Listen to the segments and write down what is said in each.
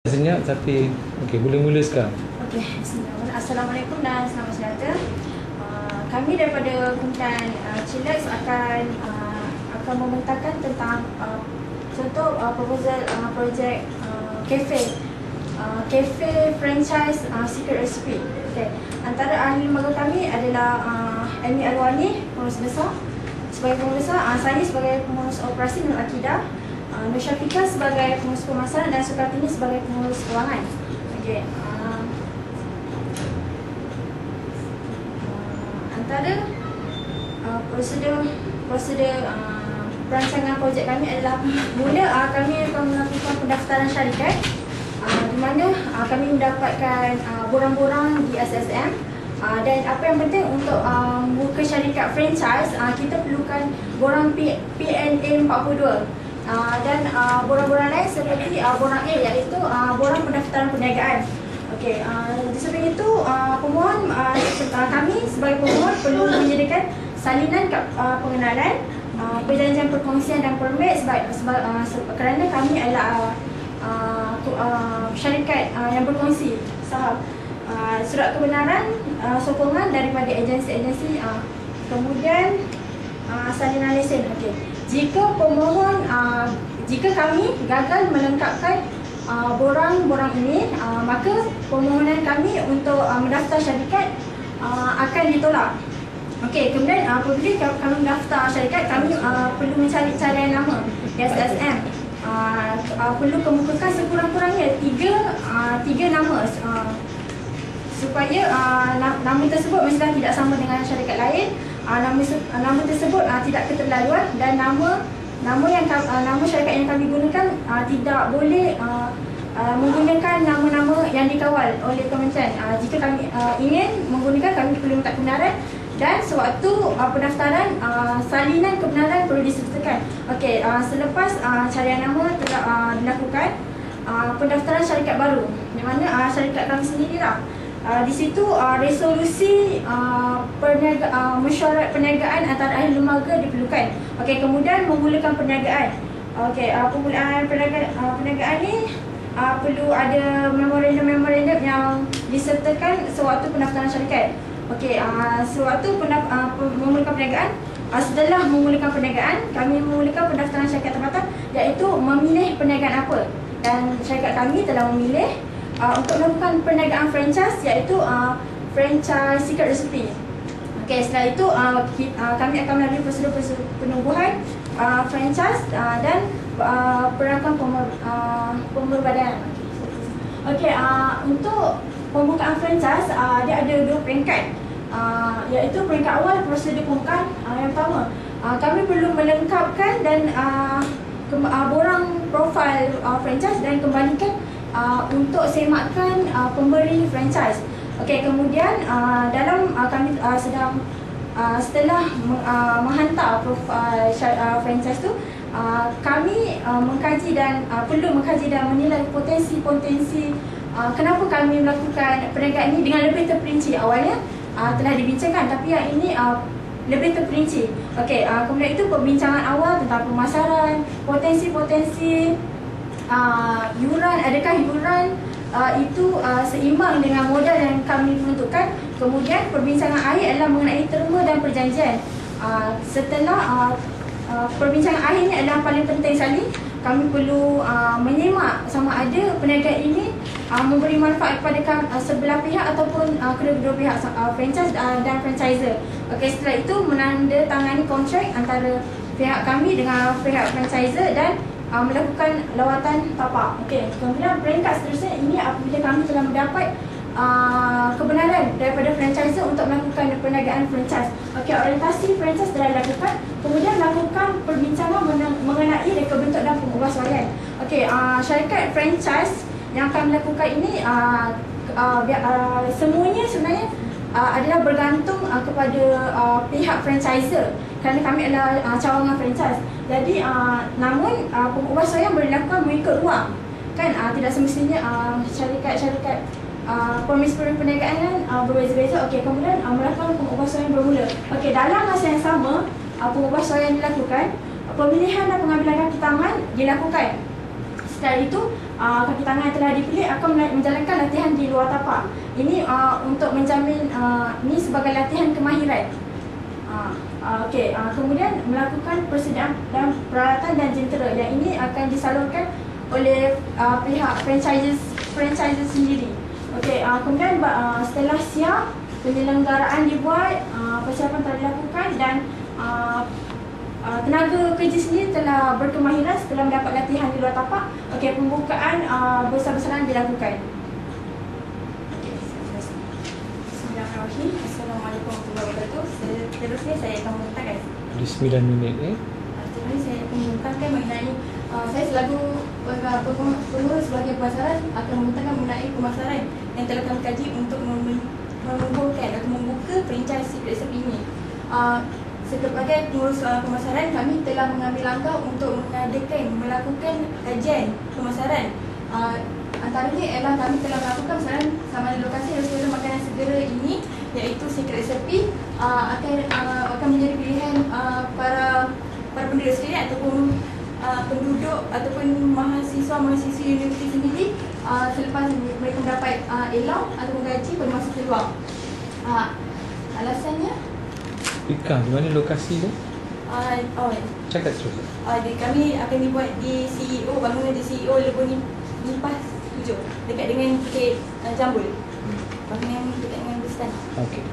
Senyap tapi okey, boleh mula sekarang. Okey, bismillah. Assalamualaikum dan selamat sejahtera. Kami daripada Kementerian Chillax akan membentangkan tentang contoh proposal projek kafe franchise secret recipe. Okey. Antara ahli lembaga kami adalah Amy Alwani, pengurus besar. Sebagai pengurus besar, saya sebagai pengurus operasi Nur Akidah, Nur Syafiqah sebagai pengurus pemasaran dan Sukartini sebagai pengurus kewangan. Okey. Antara prosedur perancangan projek kami adalah mula kami akan melakukan pendaftaran syarikat, di mana kami mendapatkan borang-borang di SSM, dan apa yang penting untuk buka syarikat franchise, kita perlukan borang PNA 42 dan borang-borang lain seperti borang A, iaitu borang pendaftaran perniagaan. Okey, di samping itu pemohon kami sebagai pemohon perlu menyediakan salinan pengenalan, perjanjian perkongsian dan permit kerana kami adalah syarikat yang berkongsi saham. Surat kebenaran sokongan daripada agensi-agensi, kemudian salinan lesen. Okey. Jika kami gagal melengkapkan borang-borang ini, maka permohonan kami untuk mendaftar syarikat akan ditolak. Okey, kemudian apabila kami mendaftar syarikat, kami perlu mencari carian nama di SSM. Perlu kemukakan sekurang-kurangnya tiga nama, supaya nama tersebut mestilah tidak sama dengan syarikat lain. Nama tersebut tidak keterlaluan, dan nama syarikat yang kami gunakan tidak boleh menggunakan nama-nama yang dikawal oleh kementerian. Jika kami ingin menggunakan, kami perlu minta kebenaran, dan sewaktu pendaftaran salinan kebenaran perlu disertakan. Okey, selepas carian nama telah dilakukan, pendaftaran syarikat baru, di mana syarikat kami sendirilah. Di situ resolusi mesyuarat perniagaan antara ahli lembaga diperlukan. Okey, kemudian memulakan perniagaan. Okey, pemulaan perniagaan ni perlu ada memorandum yang disertakan sewaktu pendaftaran syarikat. Okey, sewaktu memulakan perniagaan, setelah memulakan perniagaan, kami memulakan pendaftaran syarikat tempatan, iaitu memilih perniagaan apa. Dan syarikat kami telah memilih untuk melakukan perniagaan franchise, iaitu franchise secret recipe. Okey, setelah itu kami akan melalui prosedur penungguhan franchise dan perangkat pemberbadaan. Okey, untuk pembukaan franchise dia ada dua peringkat, iaitu peringkat awal prosedur pembukaan. Yang pertama, kami perlu melengkapkan dan borang profil franchise dan kembalikan untuk semakkan pemberi franchise. Okey, kemudian dalam kami setelah menghantar profil franchise tu, kami mengkaji dan perlu mengkaji dan menilai potensi kenapa kami melakukan perniagaan ini dengan lebih terperinci. Awalnya telah dibincangkan, tapi yang ini lebih terperinci. Okey, kemudian itu perbincangan awal tentang pemasaran, potensi yuran, adakah yuran itu seimbang dengan modal yang kami peruntukkan. Kemudian perbincangan akhir adalah mengenai terma dan perjanjian. Setelah perbincangan akhir ini adalah paling penting sekali. Kami perlu menyemak sama ada perniagaan ini memberi manfaat kepada sebelah pihak ataupun kedua-dua pihak, franchise dan franchisor. Okey, setelah itu menandatangani kontrak antara pihak kami dengan pihak franchisor dan melakukan lawatan tapak. Okey, kemudian peringkat seterusnya ini apabila kami telah mendapat kebenaran daripada franchisor untuk melakukan perniagaan franchise. Okey, orientasi franchise telah dilakukan, kemudian melakukan perbincangan mengenai reka bentuk dan pengubahsuaian. Okey, syarikat franchise yang kami lakukan ini semuanya sebenarnya adalah bergantung kepada pihak franchisor, kerana kami adalah cawangan franchise. Jadi namun pengubahsuaian boleh dilakukan mengikut ruang, kan? Tidak semestinya syarikat permis perniagaan berbeza-beza. Okey, kemudian melakukan pengubahsuaian bermula. Okey, dalam masa yang sama pengubahsuaian dilakukan, pemilihan dan pengambilan kaki tangan dilakukan. Sekali itu, kaki tangan yang telah dipilih akan menjalankan latihan di luar tapak. Ini untuk menjamin ini sebagai latihan kemahiran. Kemudian melakukan persediaan dan peralatan dan jentera yang ini akan disalurkan oleh pihak franchise sendiri. Kemudian setelah siap, penyelenggaraan dibuat, persiapan telah dilakukan dan tenaga kerja sendiri telah berkemahiran setelah mendapat latihan di luar tapak. Pembukaan besar-besaran dilakukan. Bismillahirrahmanirrahim. Assalamualaikum warahmatullahi wabarakatuh. Seterusnya saya akan mengatakan. Di 9 minit Seterusnya saya akan mengatakan mengenai saya selaku pengurus bahagian pemasaran akan mengatakan mengenai pemasaran yang telah kami kaji untuk menumbuhkan atau membuka franchise Secret Recipe ini. Sebagai pengurus pemasaran, kami telah mengambil langkah untuk melakukan kajian pemasaran. Antaranya ialah kami telah melakukan pemasaran sama ada lokasi restoran makanan segera ini, iaitu Secret Recipe akan menjadi pilihan para penduduk sekalian ataupun penduduk ataupun mahasiswa-mahasiswa universiti sendiri selepas mereka mendapat allowance ataupun gaji pada masa terluang. Alasannya Ika, di mana lokasi tu? Cakap terus. Kami akan dibuat di CEO, bangunan di CEO Leboni Nipas 7 dekat dengan Bukit Jambul. Bangunan dekat dengan Bustan. Okey.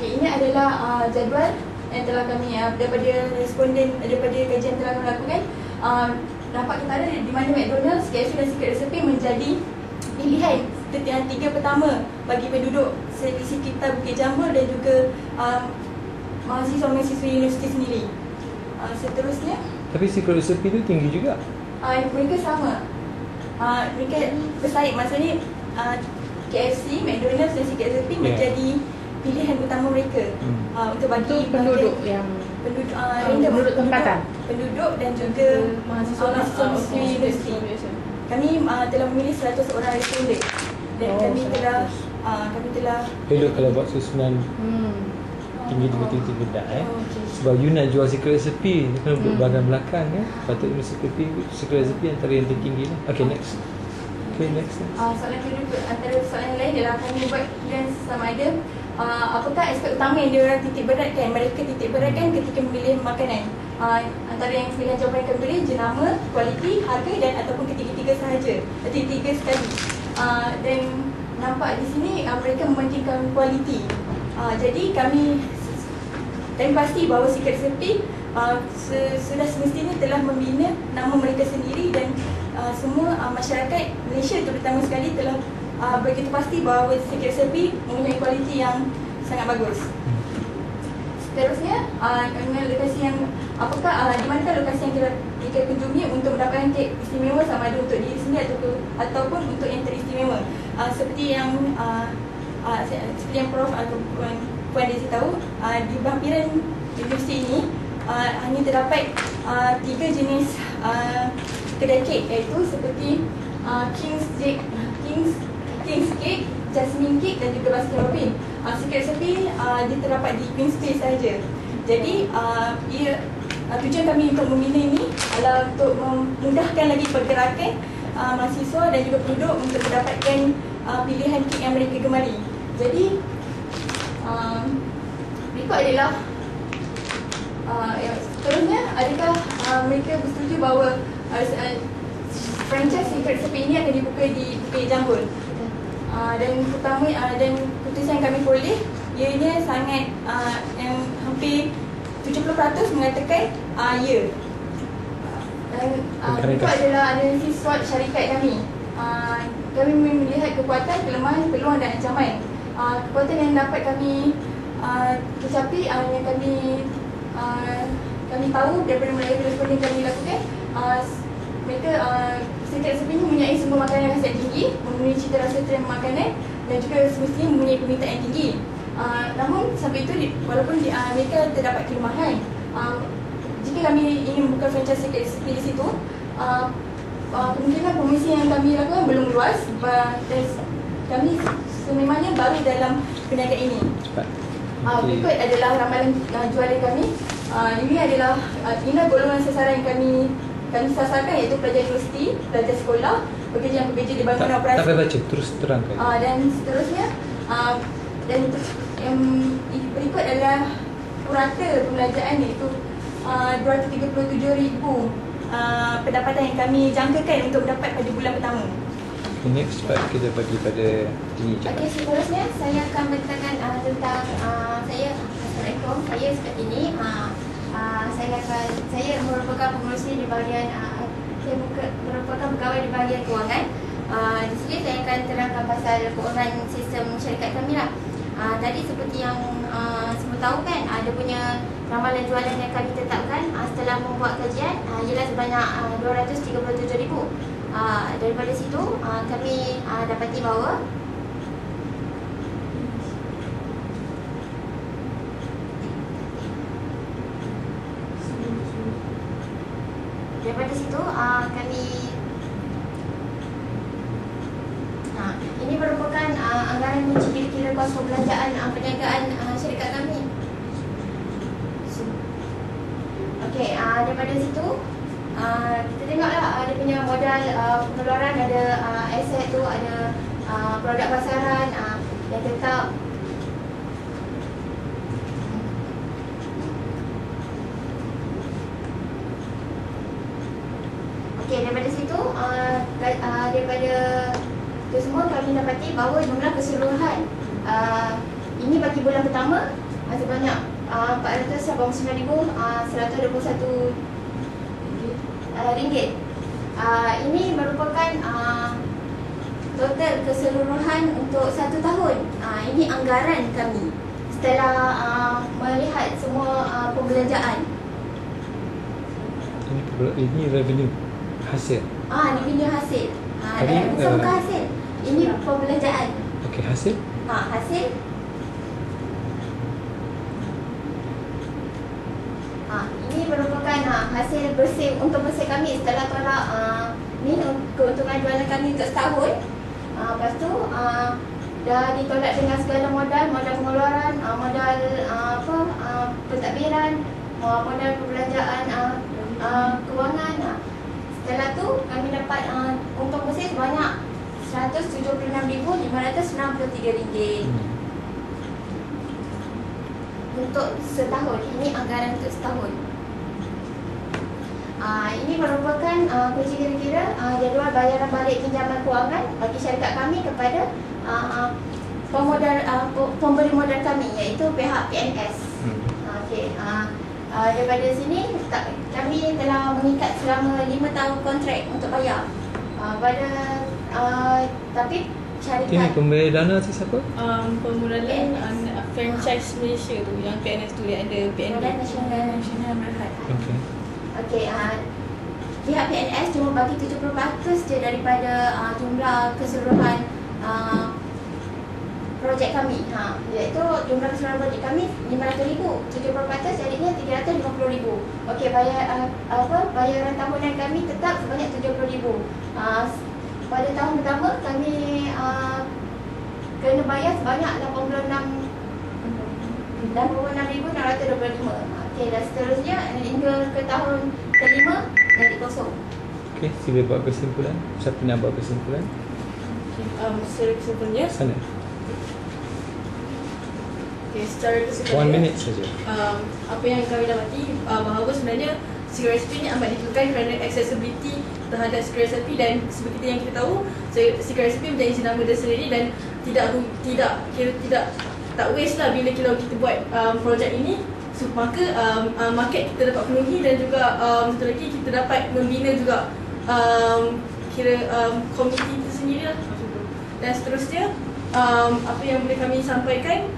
Ini adalah jadual yang telah kami daripada responden, daripada kajian telah kami lakukan. Nampak kita ada di mana McDonald's, KFC dan Secret Recipe menjadi pilihan yang 3 pertama bagi penduduk di sekitar Bukit Jambul dan juga mahasiswa-mahasiswa universiti sendiri. Seterusnya, Tapi Secret Recipe tu tinggi juga. mereka sama. Mereka bersaing, maksudnya KFC, McDonald's dan Secret Recipe menjadi pilihan utama mereka untuk bagi penduduk yang penduduk tempatan, penduduk dan juga mahasiswa universiti. Kami telah memilih 100 orang responden dan kami telah Elok kalau buat susunan tinggi tiga-tiga kedai Sebab you nak jual Secret Recipe, you kena duduk bahagian belakang Patutnya Secret Recipe antara yang tertinggi lah. Okay, next. Soalan kedua, antara soalan yang lain adalah kami buat pilihan sama ada apakah aspek utama yang diorang titik beratkan, mereka titik beratkan ketika memilih makanan. Antara yang pilihan jawapan yang kami beri, jenama, kualiti, harga dan ataupun ketiga-tiga sahaja, ketiga sekali. Dan nampak di sini mereka mementingkan kualiti. Jadi kami pasti bahawa Secret Recipe sudah semestinya telah membina nama mereka sendiri dan semua masyarakat Malaysia terutama sekali telah begitu pasti bahawa Secret Recipe mempunyai kualiti yang sangat bagus. Seterusnya, lokasi yang apakah di manakah lokasi yang kita kunjungi untuk mendapatkan kek istimewa sama ada untuk diri sendiri ataupun untuk yang teristimewa. Seperti yang Prof atau Puan Desi tahu, di hampiran universiti ini hanya terdapat 3 jenis kedai kek, iaitu seperti King's Cake, Jasmine Cake dan juga Baskin Robbins. Secret Recipe dia terdapat di Queen's Place sahaja. Jadi tujuan kami untuk membina ini adalah untuk memudahkan lagi pergerakan mahasiswa dan juga penduduk untuk mendapatkan pilihan kek yang mereka gemari. Jadi berikut adalah seterusnya, adakah mereka bersetuju bahawa franchise Secret Recipe ini akan dibuka di Bukit Jambul? Dan keputusan yang kami peroleh, ianya sangat yang hampir 70% mengatakan ya. Dan itu adalah analisis SWOT syarikat kami. Kami melihat kekuatan, kelemahan, peluang dan ancaman. Kekuatan yang dapat kami kecapi, yang kami tahu daripada melalui responden yang kami lakukan, mereka Secret Recipe ini mempunyai sumber makanan yang sangat tinggi, mempunyai cita rasa trend makanan dan juga semestinya mempunyai permintaan yang tinggi. Namun sampai itu, walaupun mereka terdapat kelemahan, jika kami ingin membuka franchise Secret Recipe di situ, kemungkinan promisi yang kami lakukan belum luas dan kami sememangnya baru dalam perniagaan ini. Berikut adalah ramalan jualan kami. Ini adalah golongan sasaran yang kami sasarkan, iaitu pelajar universiti, pelajar sekolah, pekerja yang bekerja di bangunan operasi. Tak payah baca, terus terangkan. Dan seterusnya, dan yang berikut adalah purata pembelanjaan, iaitu 237,000 pendapatan yang kami jangkakan untuk dapat pada bulan pertama. Next cepat kita bagi pada ini cepat. Okey, seterusnya saya akan beritakan tentang saya. Assalamualaikum, saya seperti ini. Saya merupakan pengurus di bahagian saya merupakan pegawai di bahagian kewangan. Di sini saya akan terangkan pasal keuangan sistem syarikat kami lah. Tadi seperti yang semua tahu kan, ada punya ramalan jualan yang kami tetapkan setelah membuat kajian ialah sebanyak 237,000. Daripada situ kami dapati bahawa ini merupakan anggaran kunci kira-kira kos perbelanjaan perniagaan syarikat kami. Okey, daripada situ kita tengoklah ada punya modal pengeluaran, ada aset tu, ada produk pasaran yang tetap. Okey, daripada situ daripada itu semua kami dapati bahawa jumlah keseluruhan ini bagi bulan pertama sebanyak 489,121 ringgit. Ini merupakan total keseluruhan untuk 1 tahun. Ini anggaran kami setelah melihat semua pembelanjaan. Ini revenue hasil. Revenue hasil. Tadi, Bukan hasil. Ini pembelanjaan. Okey, hasil. Hasil. Ini merupakan hasil bersih untuk bersih kami setelah tolak ni keuntungan jualan kami untuk setahun. Lepas tu dah ditolak dengan segala modal pengeluaran, modal pentadbiran, modal perbelanjaan kewangan. Setelah tu kami dapat untung bersih sebanyak RM176,563 untuk setahun. Ini anggaran untuk setahun. Ini merupakan kunci kira-kira jadual bayaran balik pinjaman kewangan bagi syarikat kami kepada pemberi modal kami, iaitu pihak PNS. Okey. Daripada sini kami telah mengikat selama 5 tahun kontrak untuk bayar tapi syarikat. Ini pemberi dana tu siapa? Permodalan franchise Malaysia tu, yang PNS tu, yang ada PNB, Nasional Berhad. Okey. Pihak PNS cuma bagi 70% je daripada jumlah keseluruhan projek kami. Iaitu jumlah keseluruhan projek kami 500,000. 70% jadinya 350,000. Okey, bayaran tahunan kami tetap sebanyak 70,000. Pada tahun pertama kami kena bayar sebanyak 86,625. Okey, dan seterusnya hingga ke tahun kelima jadi kosong. Okey, sila buat kesimpulan. Siapa nak buat kesimpulan? Secara kesimpulannya Sana. Okay, secara 1 kesimpulannya minute saja. apa yang kami dapati bahawa sebenarnya secret recipe ni amat diperlukan kerana accessibility terhadap secret recipe, dan seperti yang kita tahu, secret recipe menjadi jenama dia sendiri dan tak waste lah bila kita buat projek ini. Maka market kita dapat penuhi, dan juga satu lagi kita dapat membina juga komuniti itu sendiri lah. Dan seterusnya apa yang boleh kami sampaikan,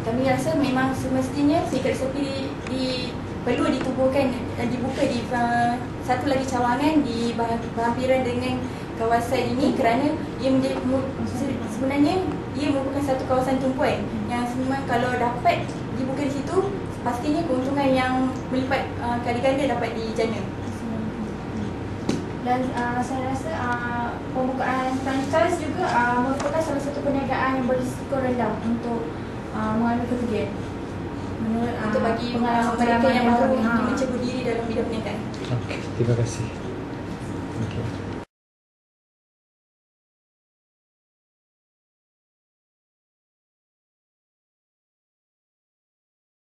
kami rasa memang semestinya secret recipe perlu dibuka di satu lagi cawangan di berhampiran dengan kawasan ini, kerana sebenarnya ia merupakan satu kawasan tumpuan yang memang kalau dapat dibuka di situ, pastinya keuntungan yang melipat kali ganda dapat dijana. Dan saya rasa pembukaan franchise juga merupakan salah satu perniagaan yang berisiko rendah untuk mengambil kerugian. Menurut Untuk bagi pengalaman mereka yang baru kami. ingin mencebur diri dalam bidang perniagaan. Okey, terima kasih. Okey.